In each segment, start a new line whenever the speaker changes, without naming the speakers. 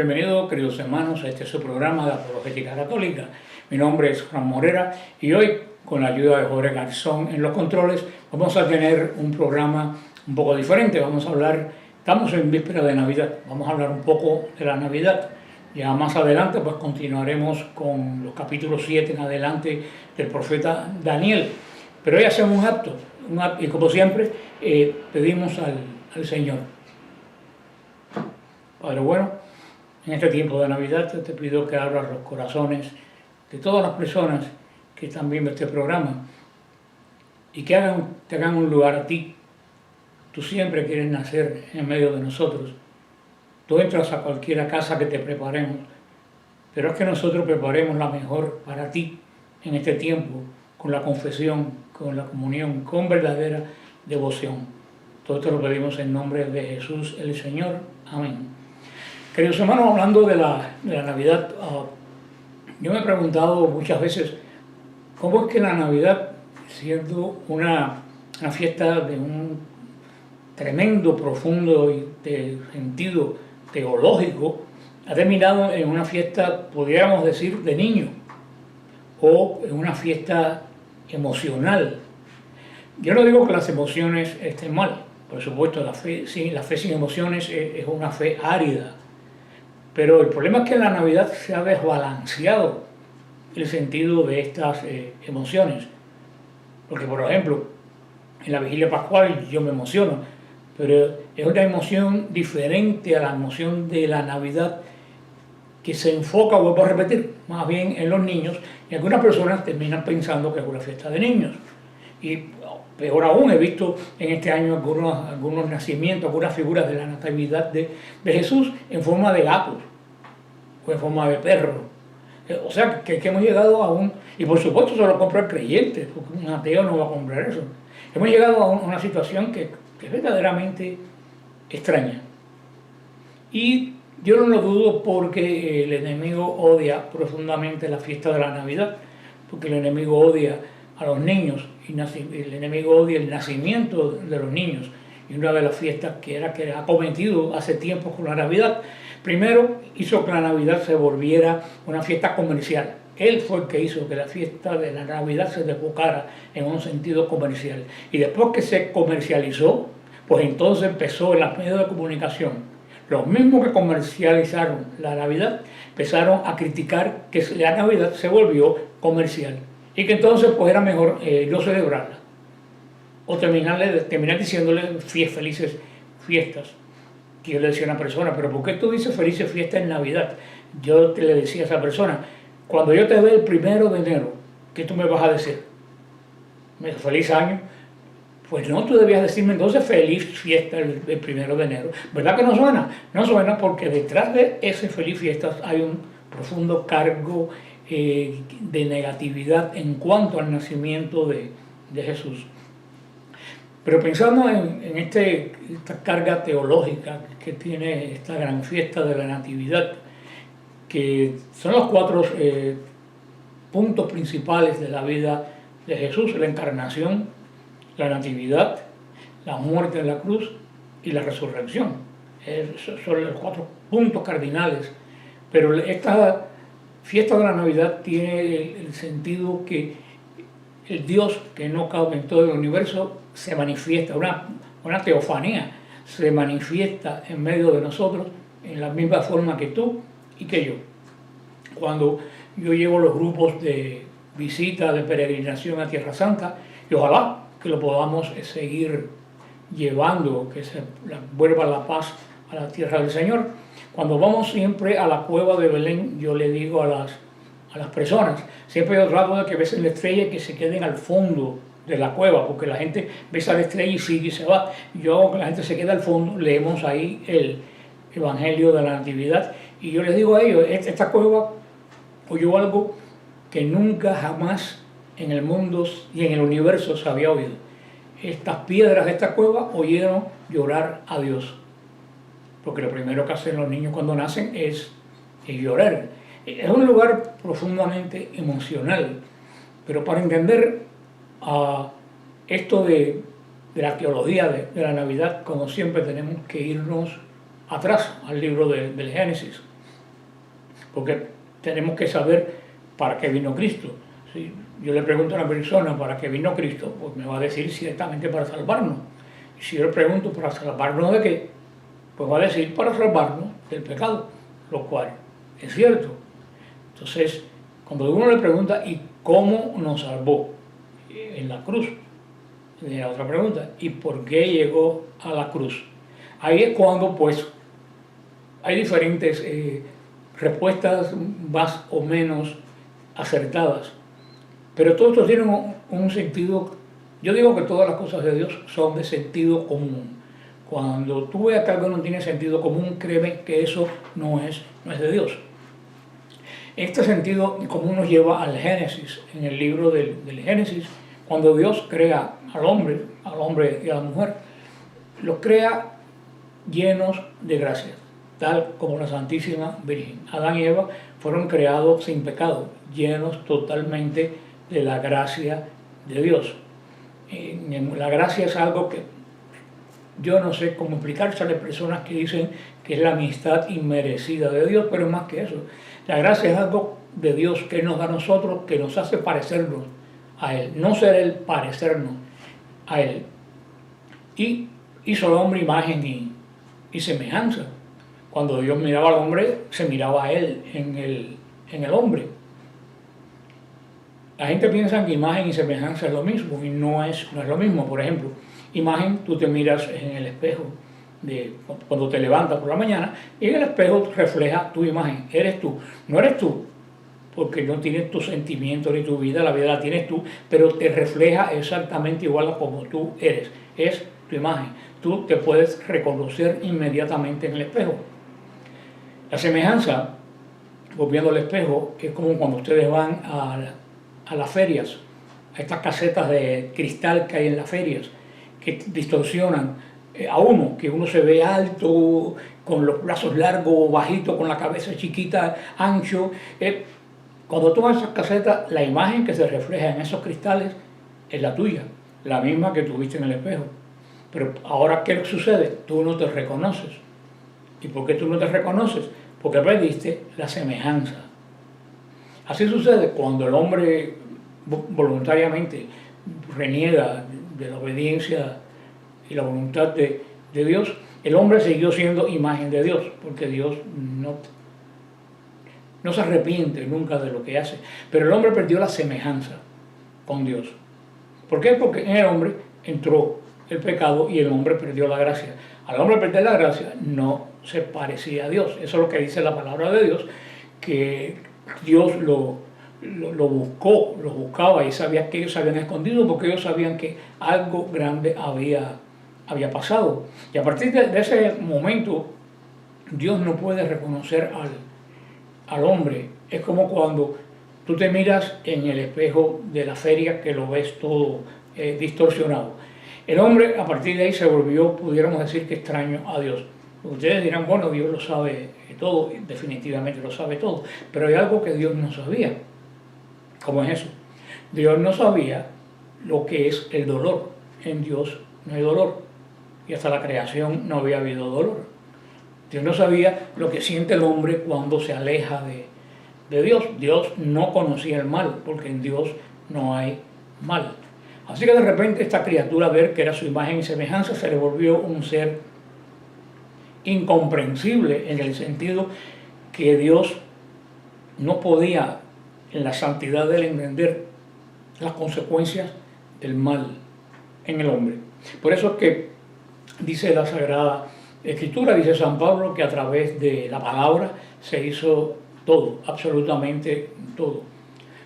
Bienvenidos, queridos hermanos, a este su programa de Apologética Católica. Mi nombre es Juan Morera y hoy, con la ayuda de Jorge Garzón en los controles, vamos a tener un programa un poco diferente. Vamos a hablar, estamos en víspera de Navidad, vamos a hablar un poco de la Navidad. Ya más adelante pues continuaremos con los capítulos 7 en adelante del profeta Daniel. Pero hoy hacemos un acto y como siempre pedimos al Señor. Padre bueno, en este tiempo de Navidad te pido que abras los corazones de todas las personas que están viendo este programa y que te hagan un lugar a ti. Tú siempre quieres nacer en medio de nosotros. Tú entras a cualquier casa que te preparemos, pero es que nosotros preparemos la mejor para ti en este tiempo, con la confesión, con la comunión, con verdadera devoción. Todo esto lo pedimos en nombre de Jesús el Señor. Amén. Queridos hermanos, hablando de la Navidad, yo me he preguntado muchas veces cómo es que la Navidad, siendo una fiesta de un tremendo, profundo y de sentido teológico, ha terminado en una fiesta, podríamos decir, de niños, o en una fiesta emocional. Yo no digo que las emociones estén mal, por supuesto, la fe sin emociones es una fe árida, pero el problema es que en la Navidad se ha desbalanceado el sentido de estas emociones, porque por ejemplo, en la vigilia pascual yo me emociono, pero es una emoción diferente a la emoción de la Navidad, que se enfoca, vuelvo a repetir, más bien en los niños, y algunas personas terminan pensando que es una fiesta de niños. Y peor aún, he visto en este año algunos nacimientos, algunas figuras de la natividad de Jesús en forma de gatos o en forma de perro. O sea, que hemos llegado a y por supuesto se lo compra el creyente, porque un ateo no va a comprar eso. Hemos llegado a una situación que es verdaderamente extraña. Y yo no lo dudo porque el enemigo odia profundamente la fiesta de la Navidad, porque el enemigo odia a los niños y el enemigo odia el nacimiento de los niños. Y una de las fiestas que ha cometido hace tiempo con la Navidad, primero hizo que la Navidad se volviera una fiesta comercial. Él fue el que hizo que la fiesta de la Navidad se desbocara en un sentido comercial. Y después que se comercializó, pues entonces empezó en los medios de comunicación. Los mismos que comercializaron la Navidad empezaron a criticar que la Navidad se volvió comercial y que entonces pues era mejor no celebrarla o terminar diciéndole felices fiestas. Que yo le decía a una persona, pero ¿por qué tú dices felices fiestas en Navidad? Yo le decía a esa persona, cuando yo te vea el 1 de enero, ¿qué tú me vas a decir? Me dijo, feliz año. Pues no, tú debías decirme entonces feliz fiesta el 1 de enero. ¿Verdad que no suena? No suena porque detrás de ese feliz fiesta hay un profundo cargo de negatividad en cuanto al nacimiento de Jesús. Pero pensando en esta carga teológica que tiene esta gran fiesta de la Natividad, que son los 4 puntos principales de la vida de Jesús: la encarnación, la Natividad, la muerte en la cruz y la resurrección. Esos son los 4 puntos cardinales. Pero esta fiesta de la Navidad tiene el sentido que el Dios que no cabe en todo el universo se manifiesta, una teofanía, se manifiesta en medio de nosotros en la misma forma que tú y que yo. Cuando yo llevo los grupos de visita, de peregrinación a Tierra Santa, y ojalá que lo podamos seguir llevando, que se vuelva la paz a la tierra del Señor. Cuando vamos siempre a la cueva de Belén, yo le digo a las personas, siempre yo trato de que besen la estrella y que se queden al fondo de la cueva, porque la gente besa la estrella y sigue y se va. Yo, que la gente se queda al fondo, leemos ahí el Evangelio de la Natividad, y yo les digo a ellos, esta cueva oyó algo que nunca jamás en el mundo y en el universo se había oído. Estas piedras de esta cueva oyeron llorar a Dios, porque lo primero que hacen los niños cuando nacen es llorar. Es un lugar profundamente emocional, pero para entender esto de la teología de la Navidad, como siempre tenemos que irnos atrás al libro del Génesis. porque tenemos que saber para qué vino Cristo. Si yo le pregunto a una persona para qué vino Cristo, pues me va a decir ciertamente para salvarnos. Y si yo le pregunto para salvarnos de qué, pues va a decir para salvarnos del pecado, lo cual es cierto. Entonces, cuando uno le pregunta ¿y cómo nos salvó? En la cruz. Y la otra pregunta, ¿y por qué llegó a la cruz? Ahí es cuando pues hay diferentes respuestas más o menos acertadas. Pero todo esto tiene un sentido. Yo digo que todas las cosas de Dios son de sentido común. Cuando tú veas que algo no tiene sentido común, créeme que eso no es de Dios. Este sentido común nos lleva al Génesis, en el libro del Génesis, cuando Dios crea al hombre y a la mujer, los crea llenos de gracia, tal como la Santísima Virgen. Adán y Eva fueron creados sin pecado, llenos totalmente de la gracia de Dios. La gracia es algo que yo no sé cómo explicarse a las personas que dicen que es la amistad inmerecida de Dios, pero es más que eso. La gracia es algo de Dios que nos da a nosotros, que nos hace parecernos a Él, no ser Él, parecernos a Él. Y hizo al hombre imagen y semejanza. Cuando Dios miraba al hombre, se miraba a Él en el hombre. La gente piensa que imagen y semejanza es lo mismo, y no es lo mismo. Por ejemplo, imagen, tú te miras en el espejo cuando te levantas por la mañana, y en el espejo refleja tu imagen, eres tú. No eres tú, porque no tienes tus sentimientos ni tu vida, la vida la tienes tú, pero te refleja exactamente igual a como tú eres. Es tu imagen. Tú te puedes reconocer inmediatamente en el espejo. La semejanza, volviendo al espejo, es como cuando ustedes van a las ferias, a estas casetas de cristal que hay en las ferias, que distorsionan a uno, que uno se ve alto, con los brazos largos, bajito, con la cabeza chiquita, ancho. Cuando tú vas a esas casetas, la imagen que se refleja en esos cristales es la tuya, la misma que tuviste en el espejo. Pero ahora, ¿qué sucede? Tú no te reconoces. ¿Y por qué tú no te reconoces? Porque perdiste la semejanza. Así sucede cuando el hombre voluntariamente reniega de la obediencia y la voluntad de Dios. El hombre siguió siendo imagen de Dios, porque Dios no se arrepiente nunca de lo que hace. Pero el hombre perdió la semejanza con Dios. ¿Por qué? Porque en el hombre entró el pecado y el hombre perdió la gracia. Al hombre perder la gracia no se parecía a Dios. Eso es lo que dice la palabra de Dios, que Dios lo buscó, lo buscaba, y sabía que ellos se habían escondido porque ellos sabían que algo grande había pasado. Y a partir de ese momento, Dios no puede reconocer al hombre. Es como cuando tú te miras en el espejo de la feria, que lo ves todo distorsionado. El hombre a partir de ahí se volvió, pudiéramos decir, que extraño a Dios. Ustedes dirán, bueno, Dios lo sabe todo, definitivamente lo sabe todo, pero hay algo que Dios no sabía. ¿Cómo es eso? Dios no sabía lo que es el dolor. En Dios no hay dolor, y hasta la creación no había habido dolor. Dios no sabía lo que siente el hombre cuando se aleja de Dios. Dios no conocía el mal, porque en Dios no hay mal. Así que de repente esta criatura, ver que era su imagen y semejanza, se le volvió un ser incomprensible, en el sentido que Dios no podía, en la santidad de él, entender las consecuencias del mal en el hombre. Por eso es que dice la Sagrada Escritura, dice San Pablo, que a través de la palabra se hizo todo, absolutamente todo.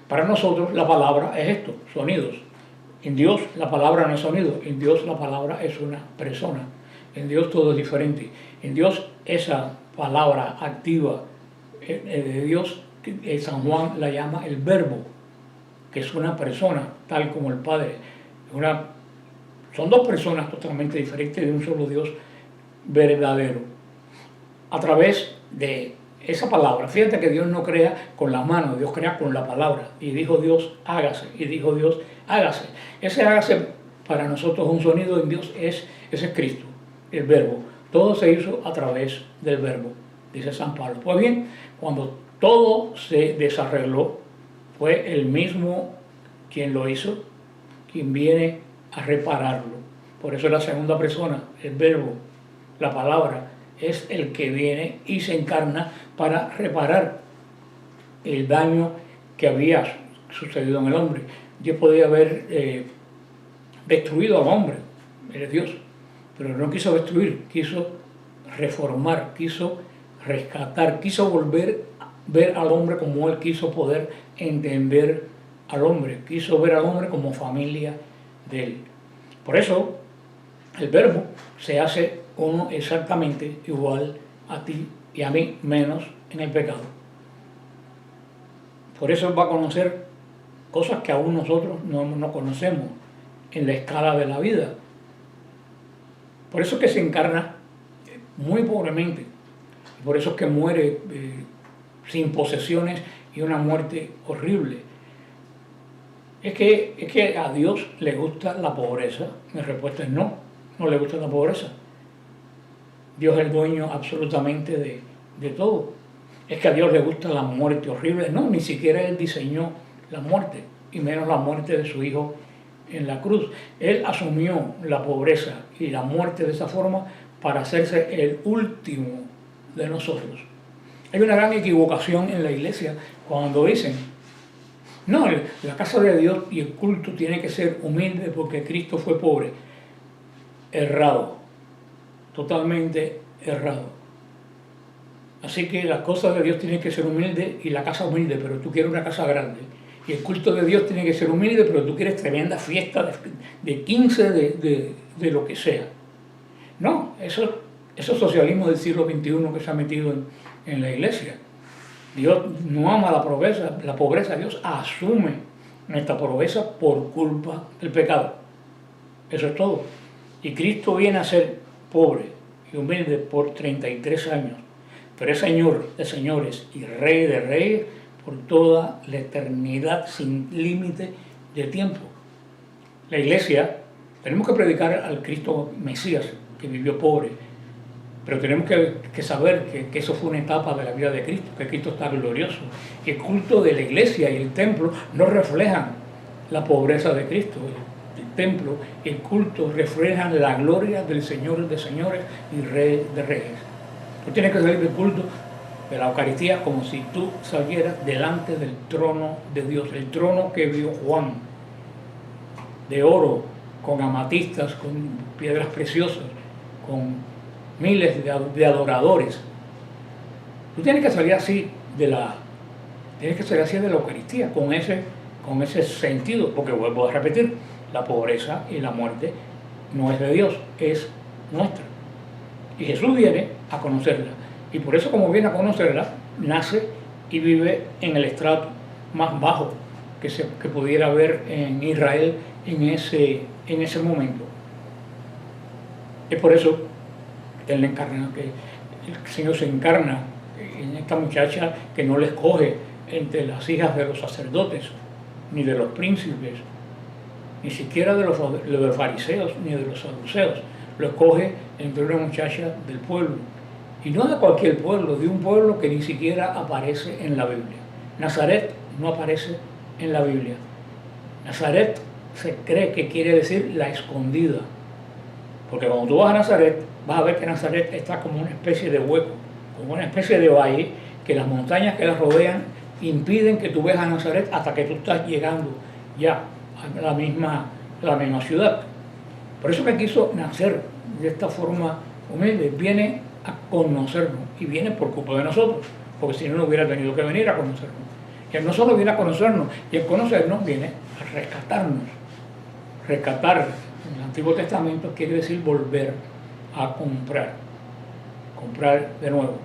Para nosotros la palabra es esto, sonidos. En Dios la palabra no es sonido, en Dios la palabra es una persona. En Dios todo es diferente. En Dios esa palabra activa de Dios, San Juan la llama el Verbo, que es una persona, tal como el Padre. Son dos personas totalmente diferentes de un solo Dios verdadero. A través de esa palabra, fíjate que Dios no crea con las manos, Dios crea con la palabra. Y dijo Dios, hágase. Y dijo Dios, hágase. Ese hágase para nosotros un sonido en Dios, ese es Cristo, el Verbo. Todo se hizo a través del Verbo, dice San Pablo. Pues bien, cuando todo se desarregló, fue el mismo quien lo hizo, quien viene a repararlo. Por eso la segunda persona, el verbo, la palabra, es el que viene y se encarna para reparar el daño que había sucedido en el hombre. Dios podía haber destruido al hombre, era Dios, pero no quiso destruir, quiso reformar, quiso rescatar, quiso volver a ver al hombre como Él quiso poder entender al hombre, quiso ver al hombre como familia de Él. Por eso el verbo se hace uno exactamente igual a ti y a mí, menos en el pecado. Por eso Él va a conocer cosas que aún nosotros no conocemos en la escala de la vida. Por eso es que se encarna muy pobremente. Por eso es que muere sin posesiones y una muerte horrible. Es que a Dios le gusta la pobreza. Mi respuesta es no, no le gusta la pobreza. Dios es el dueño absolutamente de todo. Es que a Dios le gusta la muerte horrible. No, ni siquiera Él diseñó la muerte, y menos la muerte de su Hijo en la cruz. Él asumió la pobreza y la muerte de esa forma para hacerse el último de nosotros. Hay una gran equivocación en la iglesia cuando dicen, no, la casa de Dios y el culto tiene que ser humilde porque Cristo fue pobre. Errado, totalmente errado. Así que las cosas de Dios tienen que ser humildes y la casa humilde, pero tú quieres una casa grande. Y el culto de Dios tiene que ser humilde, pero tú quieres tremenda fiesta de 15 de lo que sea. No, eso es socialismo del siglo XXI que se ha metido en la iglesia. Dios no ama la pobreza, Dios asume nuestra pobreza por culpa del pecado. Eso es todo. Y Cristo viene a ser pobre y humilde por 33 años, pero es Señor de señores y Rey de reyes por toda la eternidad sin límite de tiempo. La iglesia, tenemos que predicar al Cristo Mesías, que vivió pobre, pero tenemos que saber que eso fue una etapa de la vida de Cristo, que Cristo está glorioso. Y el culto de la iglesia y el templo no reflejan la pobreza de Cristo. El templo y el culto reflejan la gloria del Señor de señores y Rey de reyes. Tú tienes que salir del culto de la Eucaristía como si tú salieras delante del trono de Dios, el trono que vio Juan, de oro, con amatistas, con piedras preciosas, con miles de adoradores. Tú tienes que salir así de la Eucaristía, con ese sentido, porque vuelvo a repetir, la pobreza y la muerte no es de Dios, es nuestra. Y Jesús viene a conocerla. Y por eso, como viene a conocerla, nace y vive en el estrato más bajo que pudiera haber en Israel en ese momento. Es por eso que el Señor se encarna en esta muchacha que no le escoge entre las hijas de los sacerdotes, ni de los príncipes, ni siquiera de los fariseos, ni de los saduceos. Lo escoge entre una muchacha del pueblo. Y no de cualquier pueblo, de un pueblo que ni siquiera aparece en la Biblia. Nazaret no aparece en la Biblia. Nazaret se cree que quiere decir la escondida. Porque cuando tú vas a Nazaret, vas a ver que Nazaret está como una especie de hueco, como una especie de valle, que las montañas que la rodean impiden que tú veas a Nazaret hasta que tú estás llegando ya a la misma ciudad. Por eso que quiso nacer de esta forma humilde, viene a conocernos y viene por culpa de nosotros, porque si no, no hubiera tenido que venir a conocernos. Y él no solo viene a conocernos, y el conocernos viene a rescatarnos. Rescatar en el Antiguo Testamento quiere decir volver a comprar de nuevo.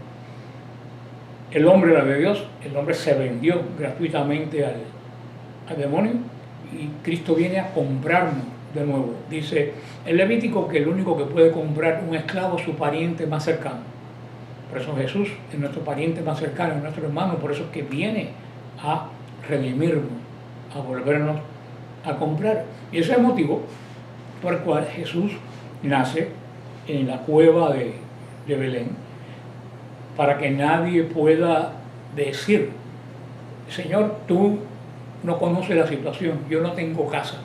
El hombre era de Dios, el hombre se vendió gratuitamente al demonio y Cristo viene a comprarnos de nuevo. Dice el Levítico que el único que puede comprar un esclavo es su pariente más cercano. Por eso Jesús es nuestro pariente más cercano, es nuestro hermano, por eso es que viene a redimirnos, a volvernos a comprar. Y ese es el motivo por el cual Jesús nace en la cueva de Belén, para que nadie pueda decir, Señor, tú no conoces la situación, yo no tengo casa,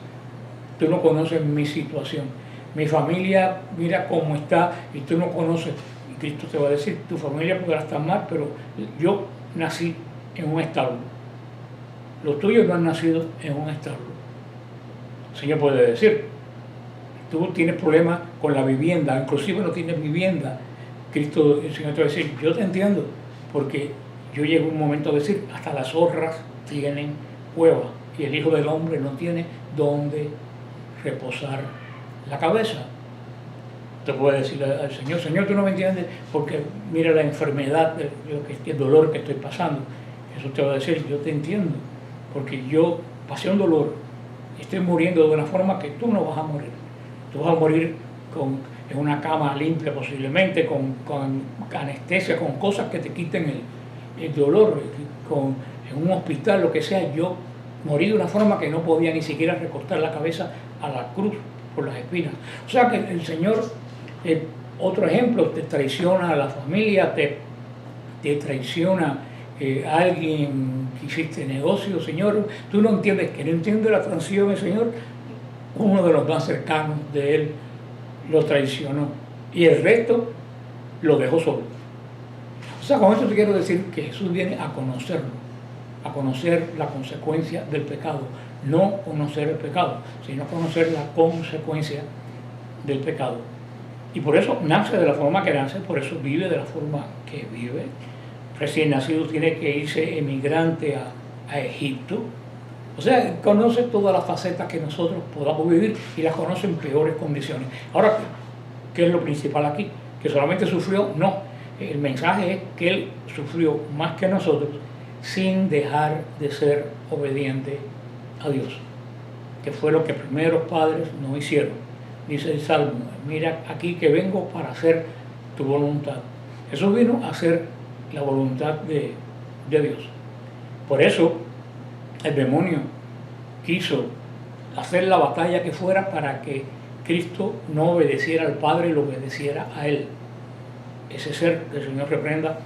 tú no conoces mi situación, mi familia mira cómo está y tú no conoces. Y Cristo te va a decir, tu familia podrá estar mal, pero yo nací en un establo, los tuyos no han nacido en un establo. El Señor puede decir, tú tienes problemas con la vivienda, inclusive no tienes vivienda. Cristo, el Señor te va a decir, yo te entiendo, porque yo llego a un momento de decir, hasta las zorras tienen cueva y el Hijo del Hombre no tiene dónde reposar la cabeza. Te puede decir al Señor, Señor, tú no me entiendes porque mira la enfermedad, el dolor que estoy pasando. Jesús te va a decir, yo te entiendo, porque yo pasé un dolor, estoy muriendo de una forma que tú no vas a morir. Tú vas a morir en una cama limpia posiblemente, con anestesia, con cosas que te quiten el dolor, en un hospital, lo que sea. Yo morí de una forma que no podía ni siquiera recostar la cabeza a la cruz por las espinas. O sea que el Señor, otro ejemplo, te traiciona a la familia, te traiciona a alguien que hiciste negocio, Señor. Tú no entiendes, que no entiende la transición, Señor. Uno de los más cercanos de él lo traicionó y el resto lo dejó solo. O sea, con esto te quiero decir que Jesús viene a conocerlo, a conocer la consecuencia del pecado, no conocer el pecado, sino conocer la consecuencia del pecado. Y por eso nace de la forma que nace, por eso vive de la forma que vive. Recién nacido tiene que irse emigrante a Egipto. O sea, conoce todas las facetas que nosotros podamos vivir y las conoce en peores condiciones. Ahora, ¿qué es lo principal aquí? ¿Que solamente sufrió? No. El mensaje es que él sufrió más que nosotros sin dejar de ser obediente a Dios, que fue lo que primeros padres no hicieron. Dice el Salmo, mira aquí que vengo para hacer tu voluntad. Jesús vino a hacer la voluntad de Dios. Por eso el demonio quiso hacer la batalla que fuera para que Cristo no obedeciera al Padre y lo obedeciera a Él. Ese ser que el Señor reprenda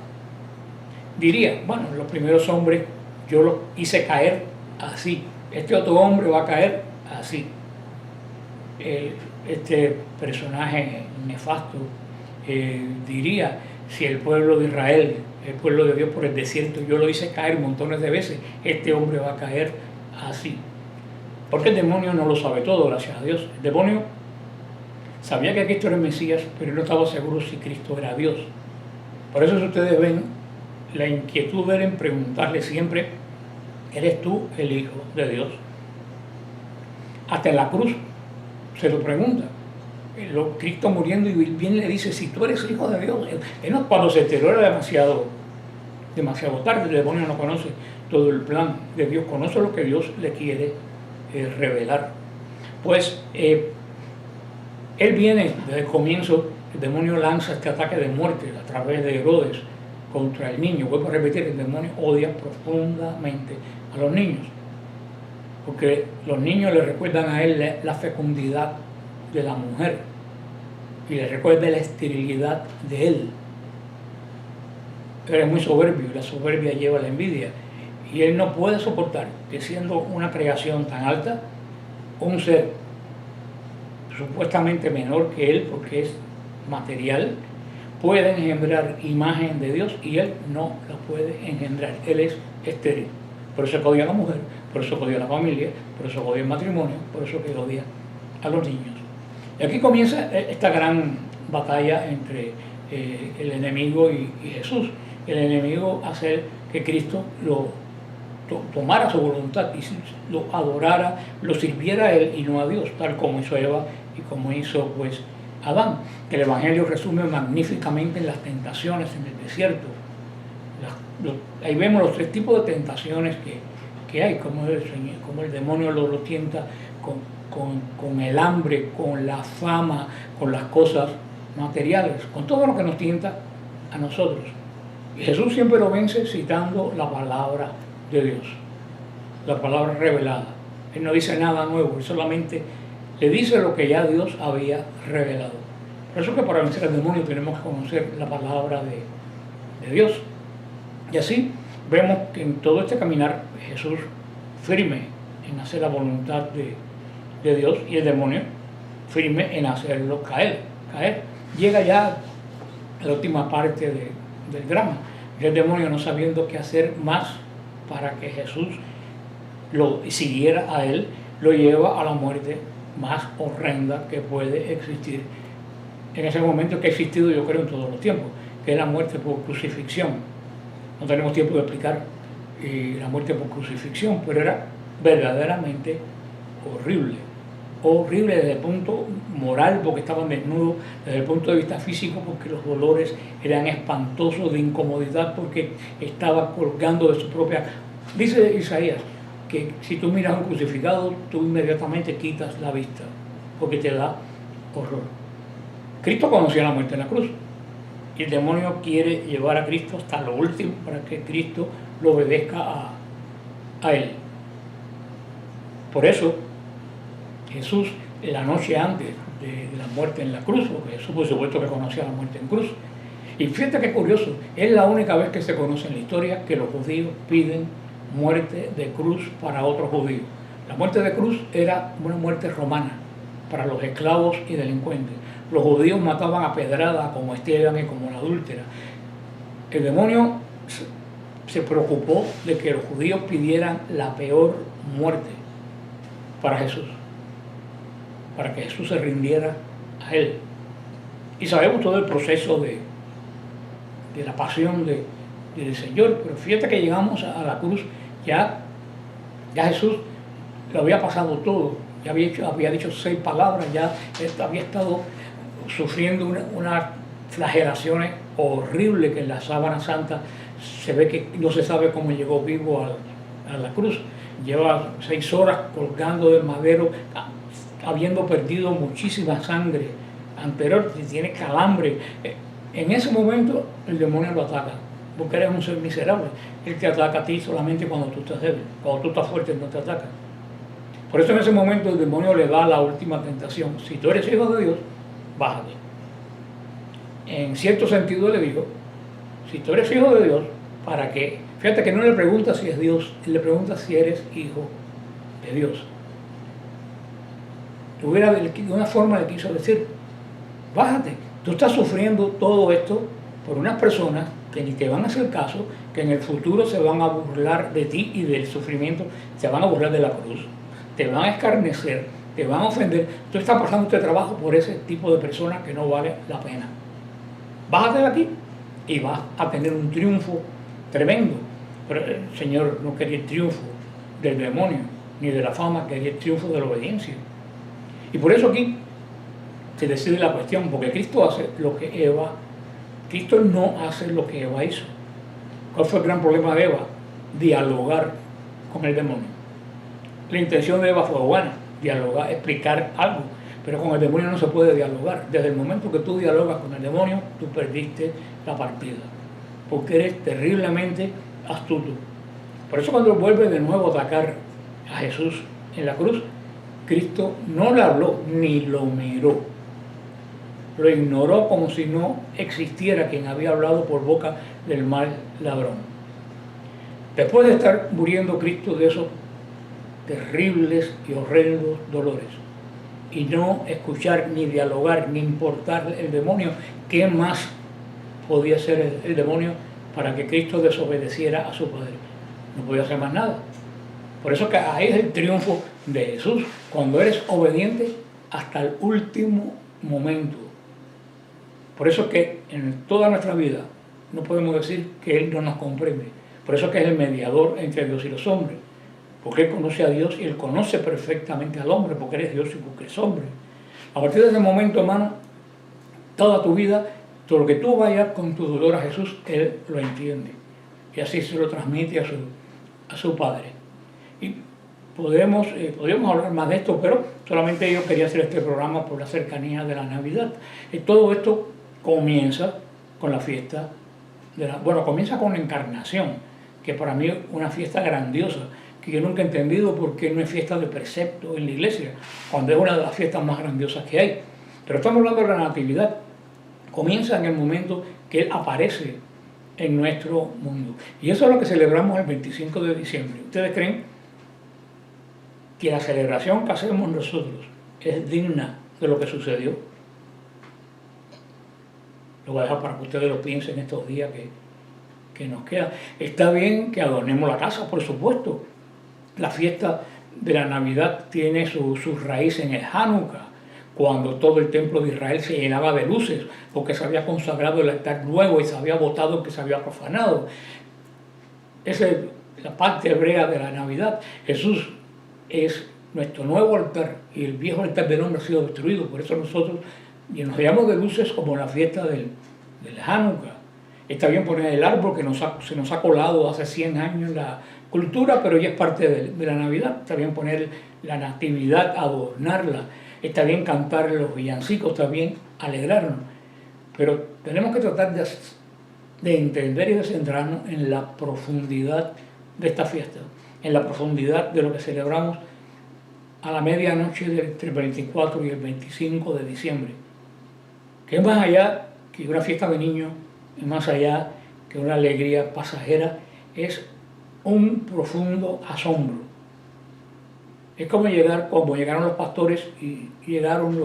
diría, bueno, los primeros hombres yo los hice caer así, este otro hombre va a caer así. Este personaje nefasto diría, si el pueblo de Israel, el pueblo de Dios por el desierto, yo lo hice caer montones de veces, este hombre va a caer así. Porque el demonio no lo sabe todo, gracias a Dios. El demonio sabía que Cristo era el Mesías, pero no estaba seguro si Cristo era Dios. Por eso, si ustedes ven la inquietud de él en preguntarle siempre, ¿eres tú el Hijo de Dios? Hasta en la cruz se lo pregunta. Cristo muriendo y bien le dice, si tú eres Hijo de Dios. Cuando se enteró era demasiado tarde. El demonio no conoce todo el plan de Dios, conoce lo que Dios le quiere revelar. Pues él viene desde el comienzo, el demonio lanza este ataque de muerte a través de Herodes contra el niño. Vuelvo a repetir, el demonio odia profundamente a los niños, porque los niños le recuerdan a él la fecundidad de la mujer y le recuerda la esterilidad de él. Él es muy soberbio y la soberbia lleva a la envidia, y él no puede soportar que, siendo una creación tan alta, un ser supuestamente menor que él, porque es material, pueda engendrar imagen de Dios, y él no la puede engendrar. Él es estéril. Por eso que odia a la mujer, por eso que odia a la familia, por eso que odia el matrimonio, por eso que odia a los niños. Y aquí comienza esta gran batalla entre el enemigo y Jesús. El enemigo hace que Cristo tomara su voluntad y lo adorara, lo sirviera a él y no a Dios, tal como hizo Eva y como hizo pues Adán. El Evangelio resume magníficamente en las tentaciones en el desierto. Ahí vemos los tres tipos de tentaciones que hay, como el demonio lo tienta con el hambre, con la fama, con las cosas materiales, con todo lo que nos tienta a nosotros. Y Jesús siempre lo vence citando la palabra de Dios, la palabra revelada. Él no dice nada nuevo, él solamente le dice lo que ya Dios había revelado. Por eso que para vencer al demonio tenemos que conocer la palabra de Dios. Y así vemos que en todo este caminar Jesús firme en hacer la voluntad de Dios y el demonio firme en hacerlo caer. Llega ya a la última parte del drama. El demonio, no sabiendo qué hacer más para que Jesús lo siguiera a él, lo lleva a la muerte más horrenda que puede existir en ese momento, que ha existido yo creo en todos los tiempos, que es la muerte por crucifixión. No tenemos tiempo de explicar la muerte por crucifixión, pero era verdaderamente horrible desde el punto moral, porque estaban desnudos, desde el punto de vista físico, porque los dolores eran espantosos, de incomodidad, porque estaba colgando de su propia... Dice Isaías que si tú miras a un crucificado, tú inmediatamente quitas la vista, porque te da horror. Cristo conocía la muerte en la cruz, y el demonio quiere llevar a Cristo hasta lo último para que Cristo lo obedezca a él. Por eso Jesús, la noche antes de la muerte en la cruz, porque Jesús por supuesto que conocía la muerte en cruz, y fíjate qué curioso, es la única vez que se conoce en la historia que los judíos piden muerte de cruz para otros judíos. La muerte de cruz era una muerte romana para los esclavos y delincuentes. Los judíos mataban a pedrada como Esteban y como la adúltera. El demonio se preocupó de que los judíos pidieran la peor muerte para Jesús, para que Jesús se rindiera a él. Y sabemos todo el proceso de la pasión del Señor, pero fíjate que llegamos a la cruz, ya Jesús lo había pasado todo, ya había dicho 6 palabras, ya había estado sufriendo unas flagelaciones horribles, que en la sábana santa se ve que no se sabe cómo llegó vivo a la cruz. Lleva 6 horas colgando del madero, habiendo perdido muchísima sangre anterior, tiene calambre. En ese momento el demonio lo ataca, porque eres un ser miserable. Él te ataca a ti solamente cuando tú estás débil, cuando tú estás fuerte no te ataca. Por eso en ese momento el demonio le da la última tentación: si tú eres hijo de Dios, bájate. En cierto sentido le digo, si tú eres hijo de Dios, ¿para qué? Fíjate que no le pregunta si es Dios, él le pregunta si eres hijo de Dios. De una forma le quiso decir, bájate, tú estás sufriendo todo esto por unas personas que ni te van a hacer caso, que en el futuro se van a burlar de ti y del sufrimiento, se van a burlar de la cruz, te van a escarnecer, te van a ofender. Tú estás pasando este trabajo por ese tipo de personas que no vale la pena. Bájate de aquí y vas a tener un triunfo tremendo. Pero el Señor no quería el triunfo del demonio ni de la fama, quería el triunfo de la obediencia. Y por eso aquí se decide la cuestión, porque Cristo hace lo que Eva, Cristo no hace lo que Eva hizo. ¿Cuál fue el gran problema de Eva? Dialogar con el demonio. La intención de Eva fue buena, dialogar, explicar algo, pero con el demonio no se puede dialogar. Desde el momento que tú dialogas con el demonio, tú perdiste la partida, porque eres terriblemente astuto. Por eso cuando vuelve de nuevo a atacar a Jesús en la cruz, Cristo no le habló ni lo miró. Lo ignoró como si no existiera quien había hablado por boca del mal ladrón. Después de estar muriendo Cristo de esos terribles y horrendos dolores, y no escuchar ni dialogar ni importar el demonio, ¿qué más podía hacer el demonio para que Cristo desobedeciera a su Padre? No podía hacer más nada. Por eso que ahí es el triunfo de Jesús, cuando eres obediente hasta el último momento. Por eso que en toda nuestra vida no podemos decir que Él no nos comprende. Por eso que es el mediador entre Dios y los hombres. Porque Él conoce a Dios y Él conoce perfectamente al hombre, porque eres Dios y porque eres hombre. A partir de ese momento, hermano, toda tu vida, todo lo que tú vayas con tu dolor a Jesús, Él lo entiende. Y así se lo transmite a su Padre. Y podríamos hablar más de esto, pero solamente yo quería hacer este programa por la cercanía de la Navidad. Y todo esto comienza con la fiesta, comienza con la encarnación, que para mí es una fiesta grandiosa, que yo nunca he entendido por qué no es fiesta de precepto en la iglesia, cuando es una de las fiestas más grandiosas que hay. Pero estamos hablando de la Natividad. Comienza en el momento que Él aparece en nuestro mundo. Y eso es lo que celebramos el 25 de diciembre. ¿Ustedes creen que la celebración que hacemos nosotros es digna de lo que sucedió? Lo voy a dejar para que ustedes lo piensen estos días que nos quedan. Está bien que adornemos la casa, por supuesto. La fiesta de la Navidad tiene su raíz en el Hanukkah, cuando todo el templo de Israel se llenaba de luces, porque se había consagrado el altar nuevo y se había botado el que se había profanado. Esa es la parte hebrea de la Navidad. Jesús es nuestro nuevo altar y el viejo altar del hombre ha sido destruido. Por eso nosotros nos llenamos de luces como la fiesta del Hanukkah. Está bien poner el árbol que se nos ha colado hace 100 años en la cultura, pero ya es parte de la Navidad. Está bien poner la natividad, adornarla. Está bien cantar los villancicos, está bien alegrarnos. Pero tenemos que tratar de entender y de centrarnos en la profundidad de esta fiesta, en la profundidad de lo que celebramos a la medianoche entre el 24 y el 25 de diciembre, que es más allá que una fiesta de niños, es más allá que una alegría pasajera, es un profundo asombro. Es como llegaron los pastores y llegaron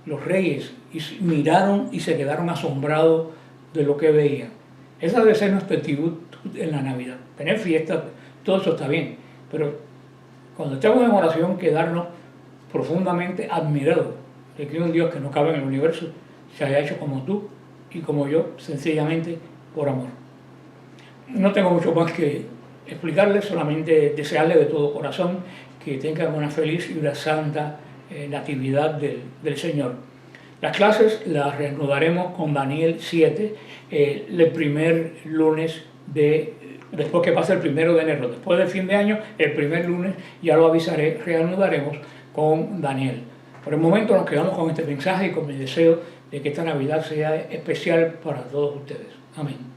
los reyes y miraron y se quedaron asombrados de lo que veían. Esa debe ser nuestra actitud en la Navidad. Tener fiestas, todo eso está bien, pero cuando estamos en oración, quedarnos profundamente admirados de que un Dios que no cabe en el universo se haya hecho como tú y como yo, sencillamente por amor. No tengo mucho más que explicarles, solamente desearles de todo corazón que tengan una feliz y una santa natividad del Señor. Las clases las reanudaremos con Daniel 7 el primer lunes después que pase el 1 de enero, después del fin de año, el primer lunes, ya lo avisaré, reanudaremos con Daniel. Por el momento nos quedamos con este mensaje y con mi deseo de que esta Navidad sea especial para todos ustedes. Amén.